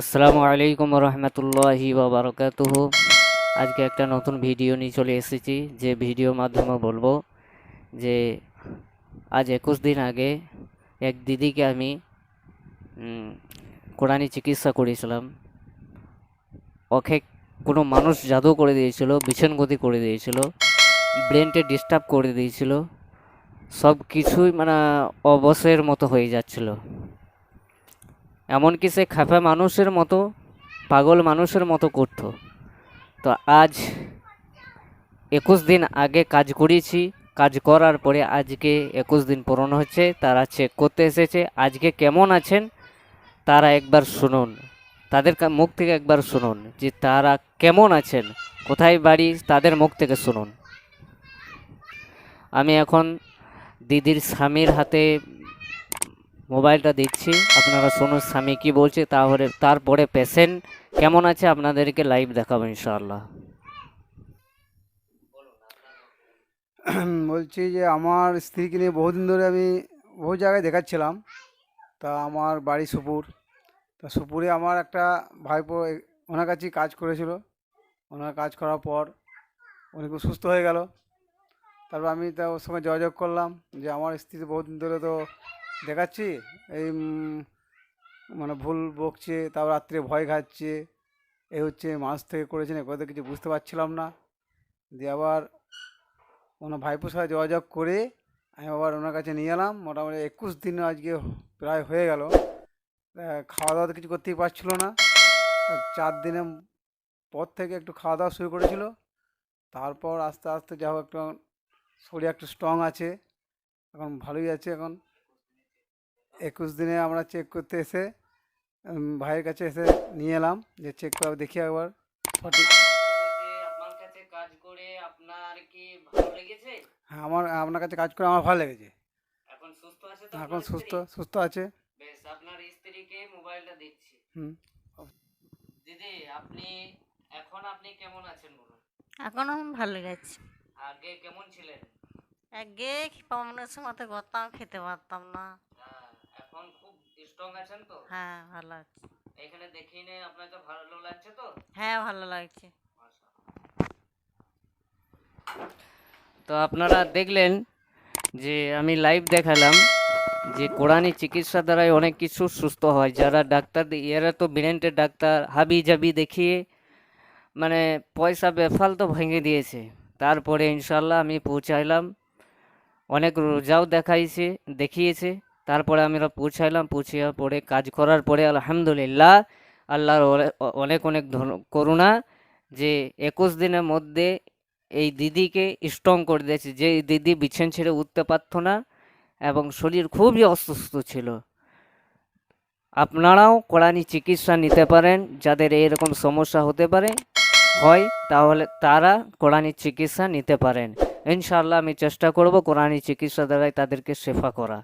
আসসালামু আলাইকুম রহমতুল্লাহি বারাকাতুহু। আজকে একটা নতুন ভিডিও নিয়ে চলে এসেছি, যে ভিডিওর মাধ্যমে বলবো যে আজ 21 দিন আগে এক দিদিকে আমি কোরআনি চিকিৎসা করেছিলাম। ওকে কোনো মানুষ জাদু করে দিয়েছিল, বিছানগতি করে দিয়েছিল, ব্রেনকে ডিস্টার্ব করে দিয়েছিল, সব কিছুই মানে অবশের মতো হয়ে যাচ্ছিল। এমনকি সে খাফা মানুষের মতো, পাগল মানুষের মতো করতো। তো আজ 21 দিন আগে কাজ করেছি, কাজ করার পরে আজকে 21 দিন পূরণ হচ্ছে। তারা চেক করতে এসেছে, আজকে কেমন আছেন তারা একবার শুনুন, তাদের মুখ থেকে একবার শুনুন যে তারা কেমন আছেন, কোথায় বাড়ি, তাদের মুখ থেকে শুনুন। আমি এখন দিদির স্বামীর হাতে মোবাইলটা দিচ্ছি, আপনারা শুনুন স্বামী কি বলছে, তারপরে পেশেন্ট কেমন আছে আপনাদেরকে লাইভ দেখাবো ইনশাআল্লাহ। বলছি যে আমার স্ত্রীকে নিয়ে বহুদিন ধরে আমি বহু জায়গায় দেখাচ্ছিলাম। তা আমার বাড়ি সুপুর। তা সুপুরে আমার একটা ভাইপো ওনার কাছেই কাজ করেছিল। ওনার কাজ করার পর উনি খুব সুস্থ হয়ে গেল। তারপর আমি তা ওর সঙ্গে যোগাযোগ করলাম যে আমার স্ত্রী তো বহুদিন ধরে তো দেখাচ্ছি, এই মানে ভুল বকছে, তারপর রাত্রে ভয় খাচ্ছে, এই হচ্ছে মাস থেকে করেছেন, এগুলো তো কিছু বুঝতে পারছিলাম না। দিয়ে আবার ওনার ভাইপোর সাথে যোগাযোগ করে আমি আবার ওনার কাছে নিয়ে এলাম। মোটামুটি 21 দিন আজকে প্রায় হয়ে গেল। খাওয়া দাওয়া তো কিছু করতেই পারছিল না। 4 দিনের পর থেকে একটু খাওয়া দাওয়া শুরু করেছিল। তারপর আস্তে আস্তে যা হোক একটু শরীর একটু স্ট্রং আছে, এখন ভালোই আছে। এখন 21 দিনে আমরা চেক করতে এসে ভাইয়ের কাছে এসে নিয়ে এলাম যে চেক করে দেখি একবার সঠিক। হ্যাঁ, আপনার কাছে কাজ করে আমার ভালো লেগেছে। এখন সুস্থ আছে। বেশ, আপনার স্ত্রীকে মোবাইলটা দিচ্ছি। দিদি, আপনি কেমন আছেন বলুন? এখন আমি ভালো আছি। আগে কেমন ছিলেন? আগে মানুষের মতো করতাম, খেতে পারতাম না। এখন খুব স্ট্রং আছেন তো? হ্যাঁ, ভালো আছি। এখানে দেখিয়ে আপনার তো ভালো লাগছে তো? হ্যাঁ, ভালো লাগছে। তো আপনারা দেখলেন যে আমি লাইভ দেখালাম যে কোরআনি চিকিৎসা দ্বারাই অনেক কিছু সুস্থ হয়। যারা ডাক্তার, এরা তো ব্রেনের ডাক্তার, হাবি জাবি দেখিয়ে মানে পয়সা বেফালতো ভেঙে দিয়েছে। তারপরে ইনশাল্লাহ আমি পৌঁছাইলাম, অনেক রোজাও দেখিয়েছে। তারপরে আমরা পৌঁছাইলাম, পৌঁছার পরে কাজ করার পরে আলহামদুলিল্লাহ আল্লাহর অনেক অনেক করুণা যে 21 দিনের মধ্যে এই দিদিকে স্ট্রং করে দিয়েছে। যে দিদি বিছানা ছেড়ে উঠতে পারতো না এবং শরীর খুবই অসুস্থ ছিল। আপনারাও কোরআনি চিকিৎসা নিতে পারেন, যাদের এইরকম সমস্যা হতে পারে হয়, তাহলে তারা কোরআনি চিকিৎসা নিতে পারেন। ইনশাআল্লাহ আমি চেষ্টা করব কোরআনি চিকিৎসা দ্বারাই তাদেরকে শেফা করা।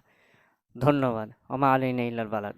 ধন্যবাদ। আমা আলাইনা ইল্লাল বালাগ।